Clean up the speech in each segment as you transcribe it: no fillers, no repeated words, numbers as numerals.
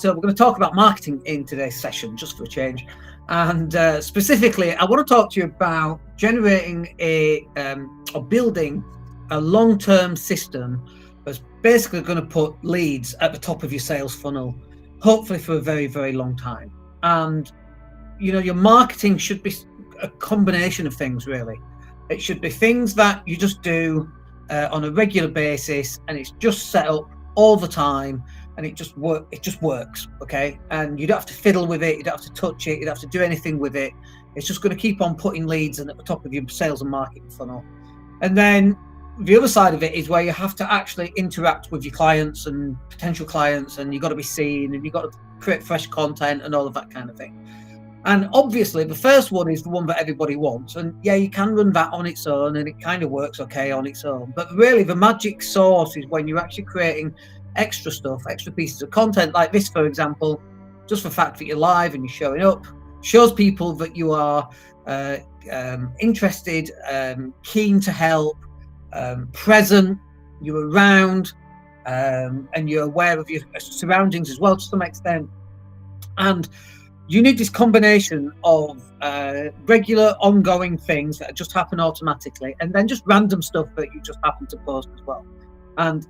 So we're going to talk about marketing in today's session, just for a change. And specifically, I want to talk to you about generating or building a long-term system that's basically going to put leads at the top of your sales funnel, hopefully for a very, very long time. And, you know, your marketing should be a combination of things, really. It should be things that you just do on a regular basis, and it's just set up all the time, and it just works, okay? And you don't have to fiddle with it, you don't have to touch it, you don't have to do anything with it. It's just going to keep on putting leads in at the top of your sales and marketing funnel. And then the other side of it is where you have to actually interact with your clients and potential clients, and you've got to be seen, and you've got to create fresh content and all of that kind of thing. And obviously the first one is the one that everybody wants, and yeah, you can run that on its own and it kind of works okay on its own, but really the magic sauce is when you're actually creating extra stuff, extra pieces of content like this, for example. Just the fact that you're live and you're showing up shows people that you are interested, keen to help, present, you're around, and you're aware of your surroundings as well to some extent. And you need this combination of regular, ongoing things that just happen automatically, and then just random stuff that you just happen to post as well. And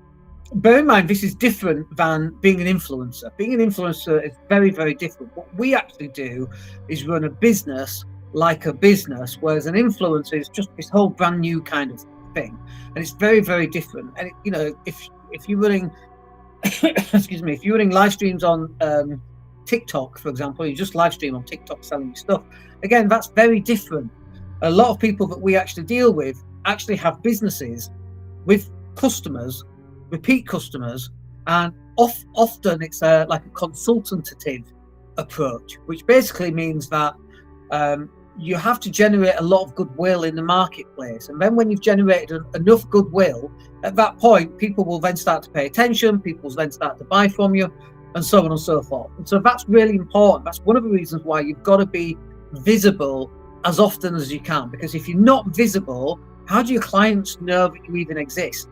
bear in mind, this is different than being an influencer. Being an influencer is very, very different. What we actually do is run a business like a business, whereas an influencer is just this whole brand new kind of thing. And it's very, very different. And, you know, if you're running, excuse me, if you're running live streams on TikTok, for example, you just live stream on TikTok selling your stuff. Again, that's very different. A lot of people that we actually deal with actually have businesses with customers, repeat customers, and often it's like a consultative approach, which basically means that you have to generate a lot of goodwill in the marketplace. And then when you've generated enough goodwill, at that point, people will then start to pay attention, people will then start to buy from you, and so on and so forth. And so that's really important. That's one of the reasons why you've got to be visible as often as you can, because if you're not visible, how do your clients know that you even exist?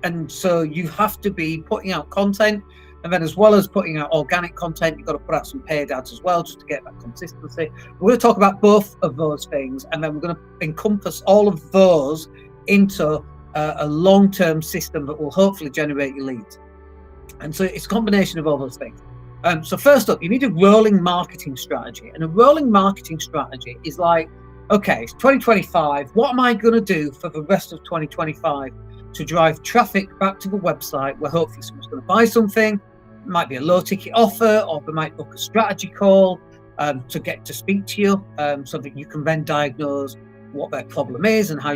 And so you have to be putting out content, and then as well as putting out organic content, you've got to put out some paid ads as well, just to get that consistency. We're going to talk about both of those things, and then we're going to encompass all of those into a long-term system that will hopefully generate your leads. And so it's a combination of all those things. So first up, you need a rolling marketing strategy. And a rolling marketing strategy is like, okay, it's 2025. What am I going to do for the rest of 2025 to drive traffic back to the website where hopefully someone's going to buy something? It might be a low ticket offer, or they might book a strategy call to get to speak to you, so that you can then diagnose what their problem is and how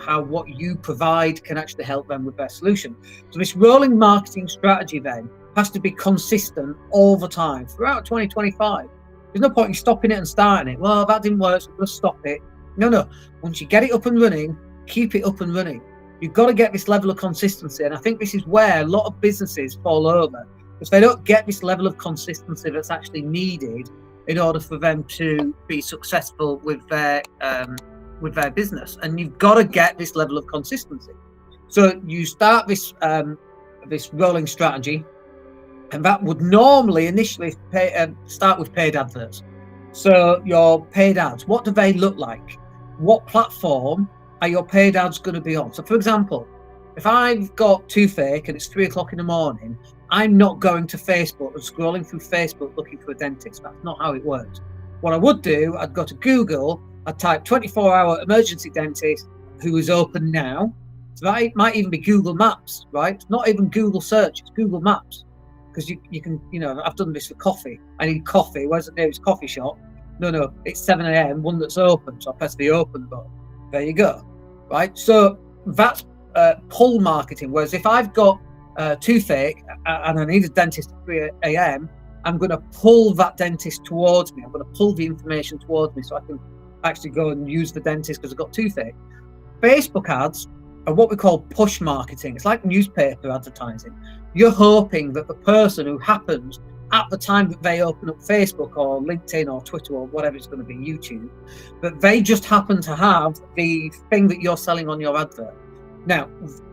how what you provide can actually help them with their solution. So this rolling marketing strategy then has to be consistent all the time throughout 2025. There's no point in stopping it and starting it. Well, that didn't work, so we'll stop it. No. Once you get it up and running, keep it up and running. You've got to get this level of consistency. And I think this is where a lot of businesses fall over, because they don't get this level of consistency that's actually needed in order for them to be successful with their business. And you've got to get this level of consistency. So you start this rolling strategy, and that would normally initially start with paid adverts. So your paid ads, what do they look like? What platform are your paid ads going to be on? So for example, if I've got toothache and it's 3:00 in the morning, I'm not going to Facebook and scrolling through Facebook looking for a dentist. That's not how it works. What I would do, I'd go to Google, I'd type 24-hour emergency dentist who is open now. So that might even be Google Maps, right? It's not even Google search, it's Google Maps. Because you can, I've done this for coffee. I need coffee. Where's the nearest coffee shop? No, it's 7 a.m, one that's open. So I press the open button. There you go, right? So that's pull marketing. Whereas if I've got toothache and I need a dentist at 3 a.m, I'm going to pull that dentist towards me. I'm going to pull the information towards me so I can actually go and use the dentist because I've got toothache. Facebook ads are what we call push marketing. It's like newspaper advertising. You're hoping that the person who happens at the time that they open up Facebook or LinkedIn or Twitter or whatever it's going to be, YouTube, that they just happen to have the thing that you're selling on your advert. Now,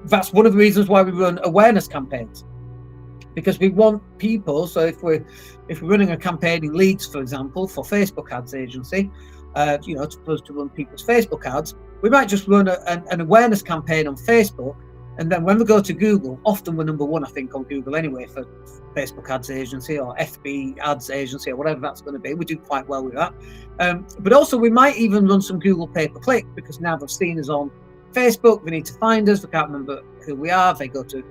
that's one of the reasons why we run awareness campaigns. because we want people. So if we're running a campaign in Leeds, for example, for Facebook ads agency, to run people's Facebook ads, we might just run an awareness campaign on Facebook, and then when we go to Google, often we're number one, I think, on Google anyway for Facebook ads agency or FB ads agency or whatever that's going to be. We do quite well with that. But also we might even run some Google pay-per-click, because now they've seen us on Facebook, they need to find us, they can't remember who we are, they go to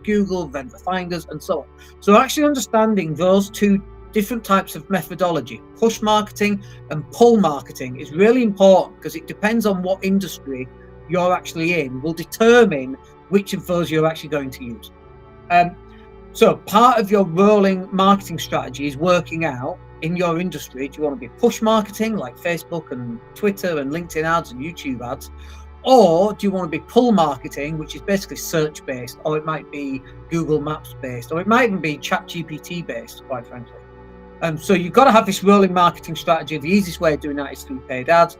Google, then they find us, and so on. So actually understanding those two different types of methodology, push marketing and pull marketing, is really important, because it depends on what industry you're actually in, will determine which of those you're actually going to use. So part of your rolling marketing strategy is working out in your industry, do you want to be push marketing like Facebook and Twitter and LinkedIn ads and YouTube ads, or do you want to be pull marketing, which is basically search based, or it might be Google Maps based, or it might even be ChatGPT based, quite frankly. So you've got to have this rolling marketing strategy. The easiest way of doing that is through paid ads.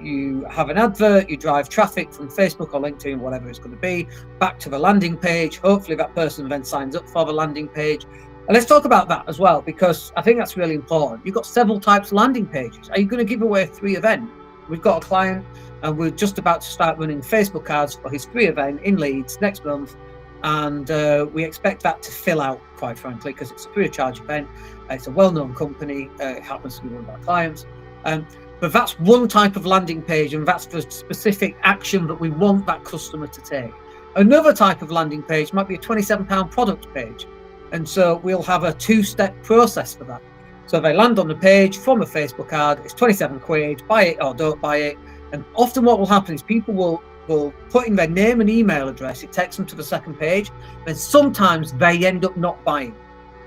You have an advert, you drive traffic from Facebook or LinkedIn, whatever it's going to be, back to the landing page. Hopefully that person then signs up for the landing page. And let's talk about that as well, because I think that's really important. You've got several types of landing pages. Are you going to give away a free event? We've got a client and we're just about to start running Facebook ads for his free event in Leeds next month. And we expect that to fill out, quite frankly, because it's a free of charge event. It's a well-known company. It happens to be one of our clients. But that's one type of landing page, and that's the specific action that we want that customer to take. Another type of landing page might be a £27 product page. And so we'll have a two-step process for that. So they land on the page from a Facebook ad, it's 27 quid, buy it or don't buy it. And often what will happen is people will put in their name and email address, it takes them to the second page, and sometimes they end up not buying,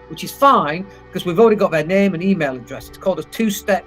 which is fine because we've already got their name and email address. It's called a two-step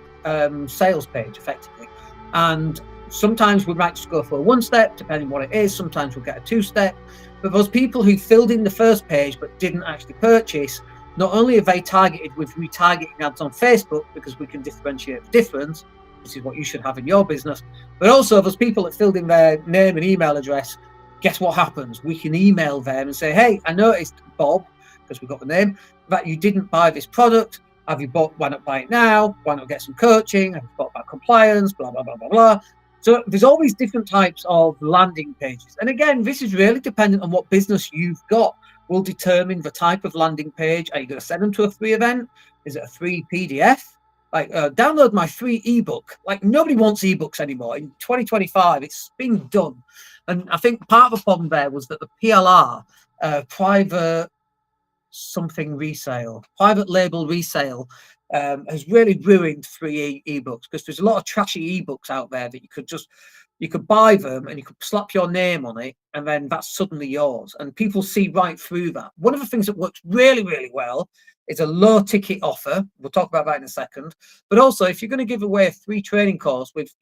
sales page, effectively. And sometimes we might just go for a one-step, depending on what it is. Sometimes we'll get a two-step. But those people who filled in the first page but didn't actually purchase, not only are they targeted with retargeting ads on Facebook, because we can differentiate the difference, which is what you should have in your business, but also those people that filled in their name and email address, guess what happens? We can email them and say, hey, I noticed, Bob, because we've got the name, that you didn't buy this product. Have you bought? Why not buy it now? Why not get some coaching? Have you thought about compliance? Blah, blah, blah, blah, blah. So there's all these different types of landing pages. And again, this is really dependent on what business you've got, will determine the type of landing page. Are you going to send them to a free event? Is it a free PDF? Like download my free ebook. Like nobody wants ebooks anymore. In 2025, it's been done. And I think part of the problem there was that the PLR, private label resale, has really ruined free ebooks, because there's a lot of trashy ebooks out there that you could buy them and you could slap your name on it and then that's suddenly yours, and people see right through that. One of the things that works really, really well is a low ticket offer. We'll talk about that in a second. But also, if you're going to give away a free training course with,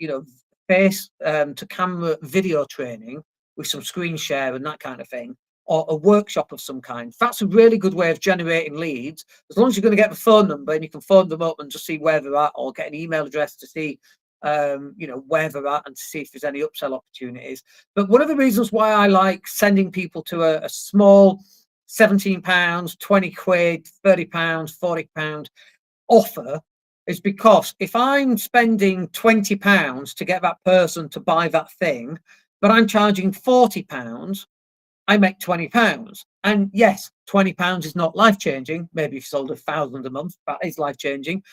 face to camera video training with some screen share and that kind of thing, or a workshop of some kind, that's a really good way of generating leads, as long as you're going to get the phone number and you can phone them up and just see where they're at, or get an email address to see where they're at and to see if there's any upsell opportunities. But one of the reasons why I like sending people to a small £17, 20 quid, £30, £40 offer is because if I'm spending £20 to get that person to buy that thing, but I'm charging £40, I make £20. And yes, £20 is not life-changing. Maybe if you sold 1,000 a month, that is life-changing.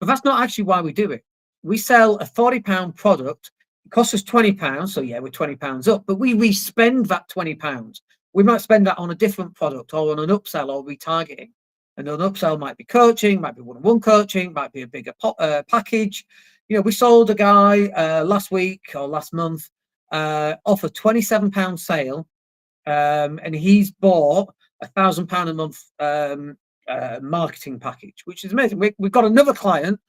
But that's not actually why we do it. We sell a £40 product. It costs us £20. So yeah, we're £20 up, but we re-spend that £20. We might spend that on a different product or on an upsell or retargeting. And an upsell might be coaching, might be one-on-one coaching, might be a bigger package. We sold a guy last week or last month off a £27 sale. And he's bought £1,000 a month marketing package, which is amazing. We've got another client.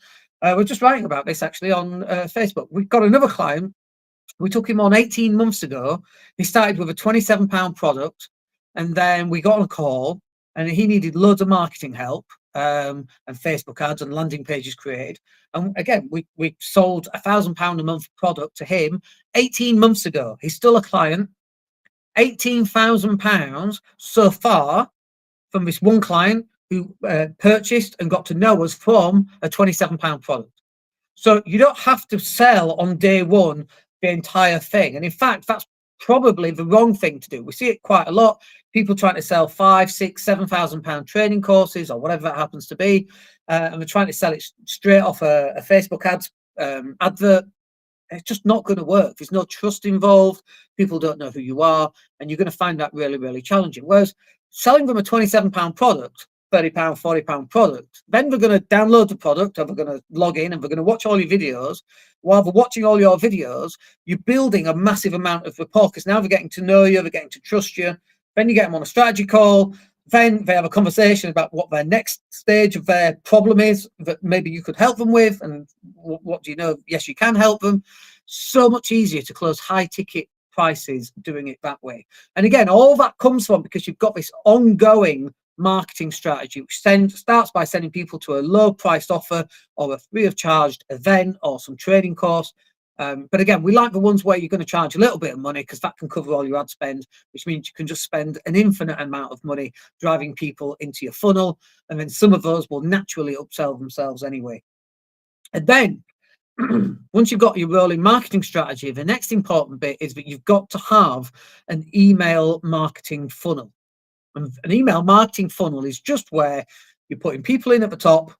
We're just writing about this actually on Facebook. We've got another client. We took him on 18 months ago. He started with a £27 product, and then we got on a call, and he needed loads of marketing help and Facebook ads and landing pages created. And again, we sold £1,000 a month product to him 18 months ago. He's still a client. £18,000 so far from this one client who purchased and got to know us from a £27 product. So you don't have to sell on day one the entire thing. And in fact, that's probably the wrong thing to do. We see it quite a lot. People trying to sell £5,000, £6,000, £7,000 training courses or whatever that happens to be, and they're trying to sell it straight off a Facebook ads advert. It's just not going to work. There's no trust involved. People don't know who you are, and you're going to find that really, really challenging. Whereas selling them a £27 product, £30, £40 product, then they're going to download the product, or they're going to log in, and they're going to watch all your videos. While they're watching all your videos, you're building a massive amount of rapport, because now they're getting to know you, they're getting to trust you. Then you get them on a strategy call. Then they have a conversation about what their next stage of their problem is that maybe you could help them with. And what do you know? Yes, you can help them. So much easier to close high ticket prices doing it that way. And again, all that comes from because you've got this ongoing marketing strategy, which starts by sending people to a low priced offer or a free of charge event or some training course. But again, we like the ones where you're going to charge a little bit of money because that can cover all your ad spend, which means you can just spend an infinite amount of money driving people into your funnel. And then some of those will naturally upsell themselves anyway. And then once you've got your rolling marketing strategy, the next important bit is that you've got to have an email marketing funnel. And an email marketing funnel is just where you're putting people in at the top.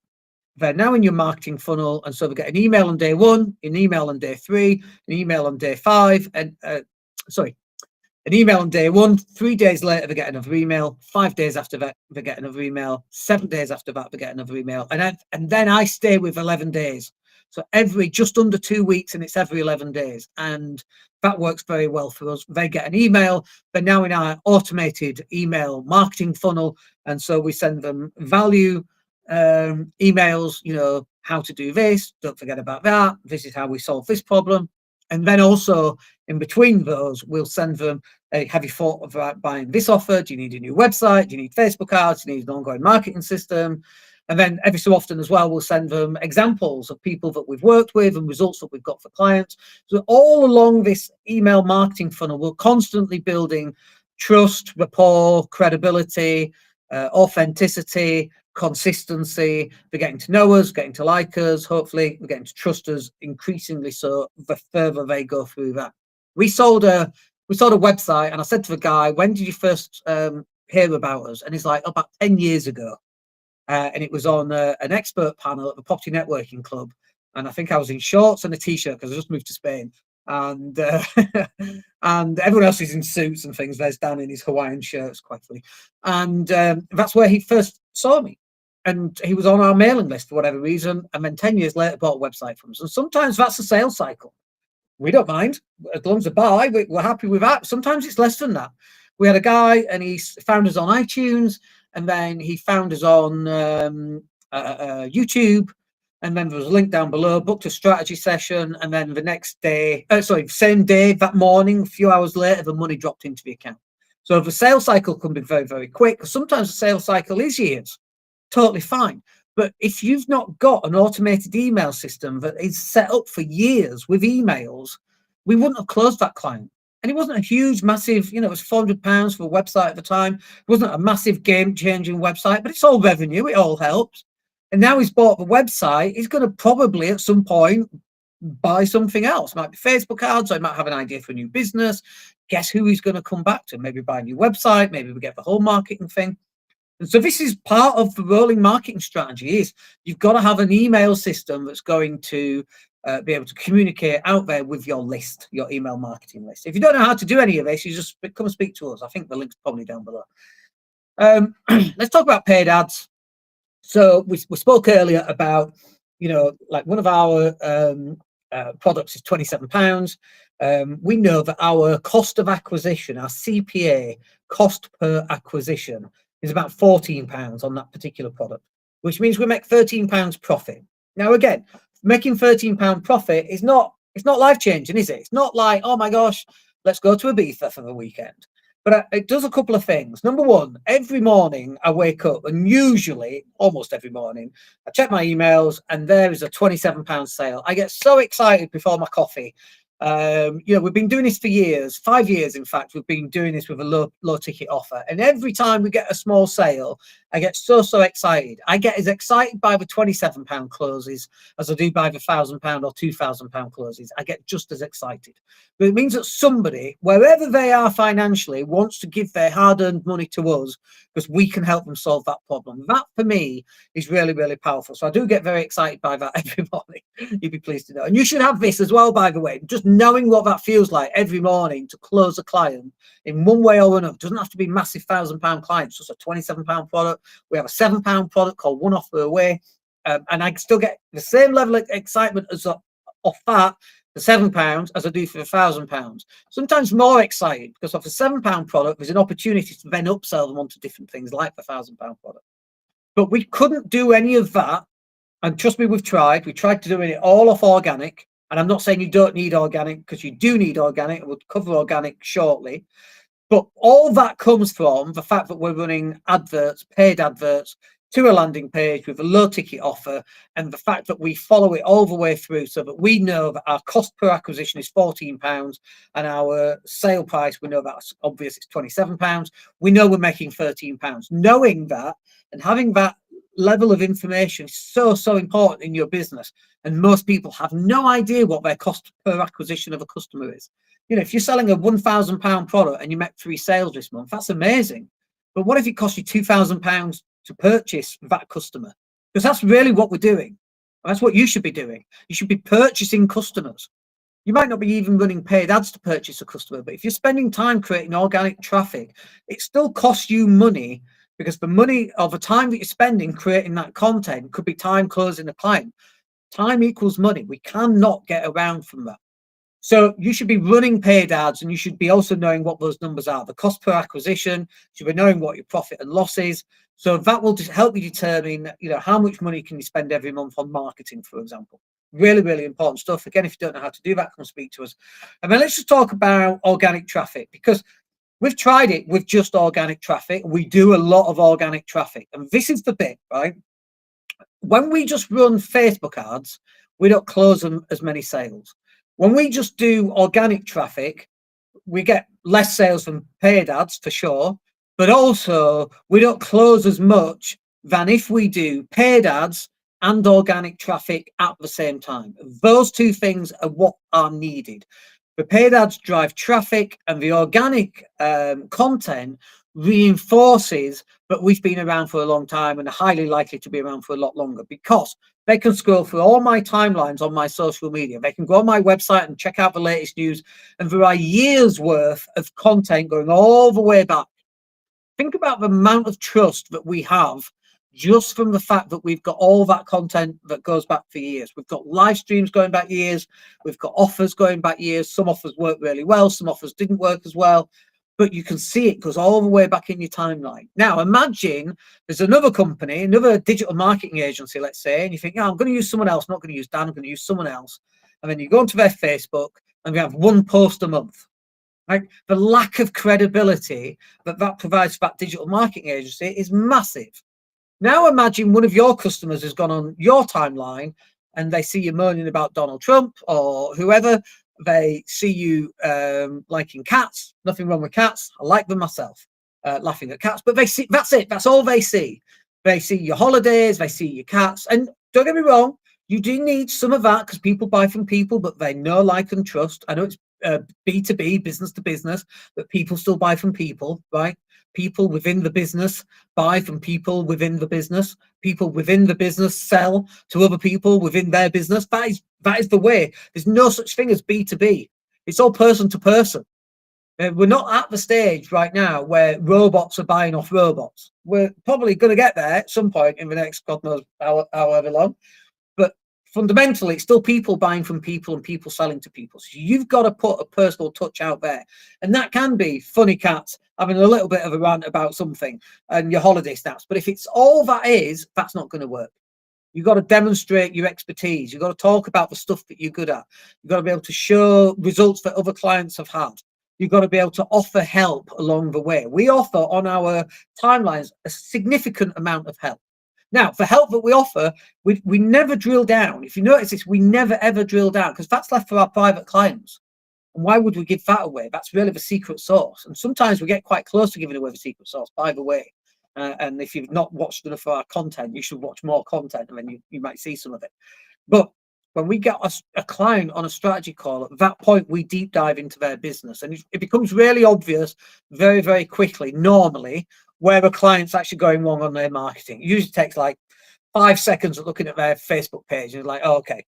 They're now in your marketing funnel, and so they get an email on day one, an email on day three, an email on day five, and an email on day one. 3 days later, they get another email. 5 days after that, they get another email. 7 days after that, they get another email. And then I stay with 11 days. So every just under 2 weeks, and it's every 11 days. And that works very well for us. They get an email. They're now in our automated email marketing funnel. And so we send them value emails, how to do this, don't forget about that, this is how we solve this problem. And then also in between those, we'll send them, have you thought about buying this offer? Do you need a new website? Do you need Facebook ads? Do you need an ongoing marketing system? And then every so often as well, we'll send them examples of people that we've worked with and results that we've got for clients. So all along this email marketing funnel, we're constantly building trust, rapport, credibility, authenticity, consistency. They're getting to know us, getting to like us. Hopefully we're getting to trust us increasingly so the further they go through that. We sold a website, and I said to the guy, when did you first hear about us? And he's like, about 10 years ago. And it was on an expert panel at the Property Networking Club. And I think I was in shorts and a t-shirt because I just moved to Spain. And and everyone else is in suits and things. There's Dan in his Hawaiian shirts, quite funny. And that's where he first saw me. And he was on our mailing list for whatever reason. And then 10 years later, bought a website from us. And sometimes that's a sales cycle. We don't mind. As long as a buy, we're happy with that. Sometimes it's less than that. We had a guy, and he found us on iTunes. And then he found us on YouTube. And then there was a link down below, booked a strategy session. And then the next day, same day, that morning, a few hours later, the money dropped into the account. So the sales cycle can be very, very quick. Sometimes the sales cycle is years. Totally fine. But if you've not got an automated email system that is set up for years with emails, we wouldn't have closed that client. And it wasn't a huge, massive, it was £400 for a website at the time. It wasn't a massive game-changing website, but it's all revenue. It all helps. And now he's bought the website. He's going to probably at some point buy something else. It might be Facebook ads, or he might have an idea for a new business. Guess who he's going to come back to? Maybe buy a new website. Maybe we get the whole marketing thing. And so this is part of the rolling marketing strategy. Is you've got to have an email system that's going to be able to communicate out there with your list, your email marketing list. If you don't know how to do any of this, you just come and speak to us. I think the link's probably down below. Let's talk about paid ads. So we spoke earlier about, like one of our products is £27. We know that our cost of acquisition, our CPA, cost per acquisition, is about £14 on that particular product, which means we make £13 profit. Now, again, making £13 profit is not life-changing, is it? It's not like, oh my gosh, let's go to Ibiza for the weekend. But it does a couple of things. Number one, every morning I wake up, and usually, almost every morning, I check my emails and there is a £27 sale. I get so excited before my coffee. We've been doing this for years, 5 years, in fact. We've been doing this with a low ticket offer. And every time we get a small sale, I get so excited. I get as excited by the £27 closes as I do by the £1,000 or £2,000 closes. I get just as excited. But it means that somebody, wherever they are financially, wants to give their hard-earned money to us because we can help them solve that problem. That, for me, is really, really powerful. So I do get very excited by that every morning. You'd be pleased to know. And you should have this as well, by the way. Just knowing what that feels like every morning to close a client in one way or another. It doesn't have to be massive £1,000 clients, just a £27 product. We have a £7 product called One Offer Away. And I still get the same level of excitement as off that, the £7, as I do for the £1,000. Sometimes more excited, because off a £7 product, there's an opportunity to then upsell them onto different things like the £1,000 product. But we couldn't do any of that. And trust me, we've tried. We tried to do it all off organic. And I'm not saying you don't need organic, because you do need organic. And we'll cover organic shortly. But all that comes from the fact that we're running adverts, paid adverts, to a landing page with a low ticket offer, and the fact that we follow it all the way through so that we know that our cost per acquisition is £14 and our sale price, we know that's obvious, it's £27. We know we're making £13. Knowing that and having that level of information is so important in your business. And most people have no idea what their cost per acquisition of a customer is. If you're selling a £1,000 product and you make 3 sales this month, that's amazing. But what if it costs you £2,000 to purchase that customer? Because that's really what we're doing. That's what you should be doing. You should be purchasing customers. You might not be even running paid ads to purchase a customer, but if you're spending time creating organic traffic, it still costs you money, because the money or the time that you're spending creating that content could be time closing a client. Time equals money. We cannot get around from that. So you should be running paid ads, and you should be also knowing what those numbers are. The cost per acquisition, you should be knowing what your profit and loss is. So that will just help you determine, how much money can you spend every month on marketing, for example. Really, really important stuff. Again, if you don't know how to do that, come speak to us. And then let's just talk about organic traffic, because we've tried it with just organic traffic. We do a lot of organic traffic. And this is the bit, right? When we just run Facebook ads, we don't close them as many sales. When we just do organic traffic, we get less sales from paid ads for sure, but also we don't close as much than if we do paid ads and organic traffic at the same time. Those two things are what are needed. The paid ads drive traffic, and the organic content reinforces that we've been around for a long time and are highly likely to be around for a lot longer, because they can scroll through all my timelines on my social media. They can go on my website and check out the latest news, and there are years worth of content going all the way back. Think about the amount of trust that we have just from the fact that we've got all that content that goes back for years. We've got live streams going back years. We've got offers going back years. Some offers work really well. Some offers didn't work as well. But you can see it goes all the way back in your timeline. Now, imagine there's another company, another digital marketing agency, let's say, and you think, I'm going to use someone else, not going to use Dan, I'm going to use someone else. And then you go onto their Facebook and we have one post a month. Right? The lack of credibility that provides for that digital marketing agency is massive. Now imagine one of your customers has gone on your timeline and they see you moaning about Donald Trump or whoever. They see you liking cats. Nothing wrong with cats. I like them myself, laughing at cats. But they see, that's it. That's all they see. They see your holidays. They see your cats. And don't get me wrong, you do need some of that because people buy from people, but they know, like, and trust. I know it's B2B, business to business, but people still buy from people, right? People within the business buy from people within the business. People within the business sell to other people within their business. That is the way. There's no such thing as B2B. It's all person to person. We're not at the stage right now where robots are buying off robots. We're probably going to get there at some point in the next, God knows however long. But fundamentally, it's still people buying from people and people selling to people. So you've got to put a personal touch out there. And that can be funny cats having a little bit of a rant about something and your holiday snaps. But if it's all that is, that's not going to work. You've got to demonstrate your expertise. You've got to talk about the stuff that you're good at. You've got to be able to show results that other clients have had. You've got to be able to offer help along the way. We offer on our timelines a significant amount of help. Now, the help that we offer, we never drill down. If you notice this, we never, ever drill down because that's left for our private clients. And why would we give that away? That's really the secret sauce. And sometimes we get quite close to giving away the secret sauce, by the way. And if you've not watched enough of our content, you should watch more content, and then you might see some of it. But when we get a client on a strategy call, at that point, we deep dive into their business. And it becomes really obvious very, very quickly, normally, where a client's actually going wrong on their marketing. It usually takes like 5 seconds of looking at their Facebook page. And you're like, oh, okay.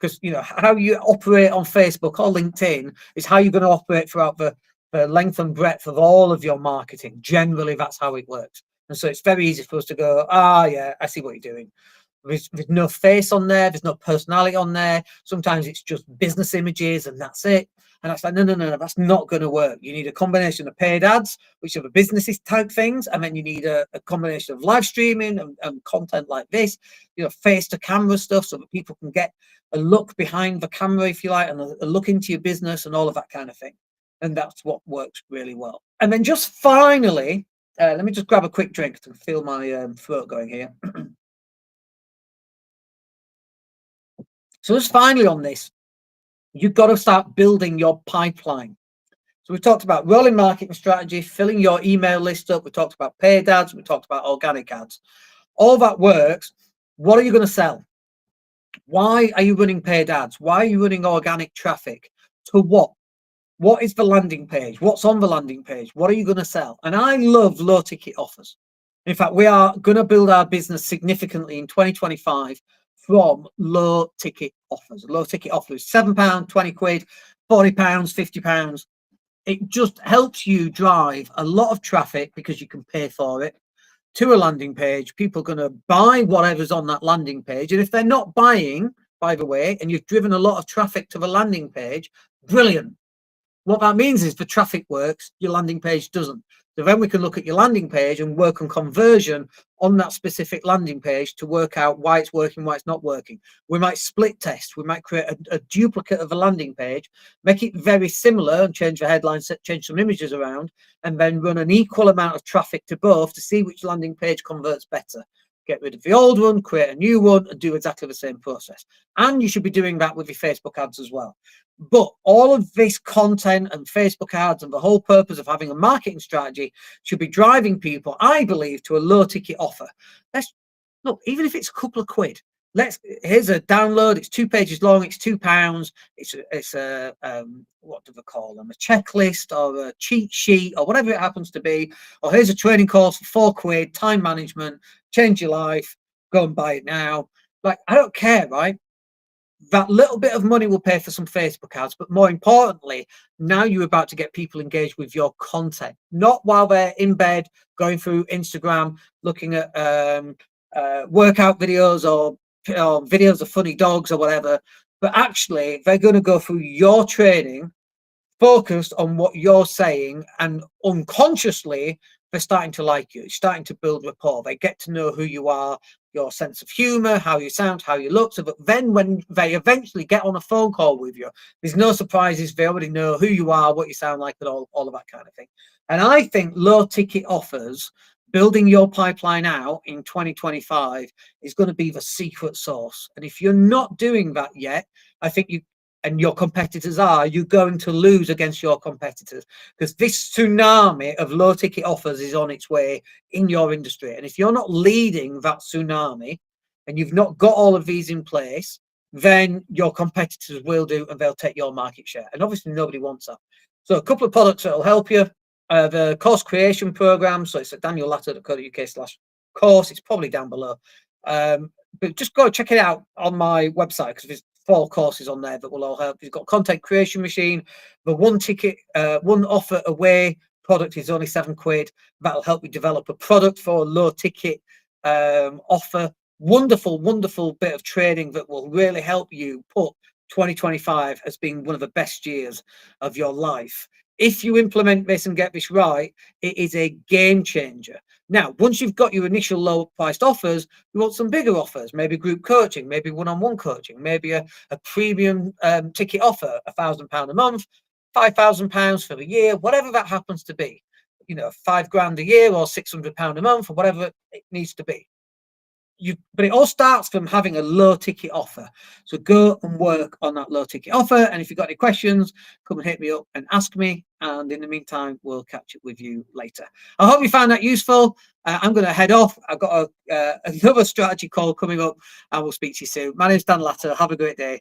Because, how you operate on Facebook or LinkedIn is how you're going to operate throughout the length and breadth of all of your marketing. Generally, that's how it works. And so it's very easy for us to go, yeah, I see what you're doing. There's no face on there. There's no personality on there. Sometimes it's just business images and that's it. And that's like, no, that's not going to work. You need a combination of paid ads, which are the businesses type things. And then you need a combination of live streaming and content like this, face to camera stuff so that people can get a look behind the camera, if you like, and a look into your business and all of that kind of thing. And that's what works really well. And then just finally, let me just grab a quick drink to feel my throat going here. So just finally on this, you've got to start building your pipeline. So we talked about rolling marketing strategy, filling your email list up. We talked about paid ads. We talked about organic ads. All that works. What are you going to sell? Why are you running paid ads? Why are you running organic traffic? To what? What is the landing page? What's on the landing page? What are you going to sell? And I love low ticket offers. In fact, we are going to build our business significantly in 2025 from low ticket offers. Low ticket offers, £7, 20 quid, £40, £50. It just helps you drive a lot of traffic because you can pay for it to a landing page. People are going to buy whatever's on that landing page. And if they're not buying, by the way, and you've driven a lot of traffic to the landing page, brilliant. What that means is the traffic works, your landing page doesn't. So then we can look at your landing page and work on conversion on that specific landing page to work out why it's working, why it's not working. We might split test. We might create a duplicate of a landing page, make it very similar and change the headlines, change some images around, and then run an equal amount of traffic to both to see which landing page converts better. Get rid of the old one, create a new one, and do exactly the same process. And you should be doing that with your Facebook ads as well. But all of this content and Facebook ads and the whole purpose of having a marketing strategy should be driving people, I believe, to a low ticket offer. Let's look, even if it's a couple of quid, here's a download. It's 2 pages long. It's £2. It's a what do they call them? A checklist or a cheat sheet or whatever it happens to be. Or here's a training course for 4 quid, time management, change your life. Go and buy it now. Like, I don't care, right? That little bit of money will pay for some Facebook ads, but more importantly, now you're about to get people engaged with your content, not while they're in bed going through Instagram, looking at workout videos or videos of funny dogs or whatever, but actually they're going to go through your training, focused on what you're saying, and unconsciously they're starting to like you, starting to build rapport. They get to know who you are, your sense of humor, how you sound, how you look. So that then when they eventually get on a phone call with you, there's no surprises. They already know who you are, what you sound like, and all of that kind of thing. And I think low ticket offers, building your pipeline out in 2025, is going to be the secret sauce. And if you're not doing that yet, I think your competitors you're going to lose against your competitors, because this tsunami of low ticket offers is on its way in your industry. And if you're not leading that tsunami and you've not got all of these in place, then your competitors will do, and they'll take your market share. And obviously nobody wants that. So a couple of products that will help you. The course creation program. So it's at danielatta.co.uk/course. It's probably down below. But just go check it out on my website, because there's 4 courses on there that will all help. You've got content creation machine. The one offer away product is only 7 quid. That'll help you develop a product for a low ticket offer. Wonderful bit of training that will really help you put 2025 as being one of the best years of your life. If you implement this and get this right, it is a game changer. Now, once you've got your initial low priced offers, you want some bigger offers, maybe group coaching, maybe one-on-one coaching, maybe a premium ticket offer, £1,000 a month, £5,000 for the year, whatever that happens to be, £5,000 a year or £600 a month or whatever it needs to be. but it all starts from having a low ticket offer. So go and work on that low ticket offer. And if you've got any questions, come and hit me up and ask me. And in the meantime, we'll catch up with you later. I hope you found that useful. I'm going to head off. I've got another strategy call coming up, and we'll speak to you soon. My name's Dan Latter. Have a great day.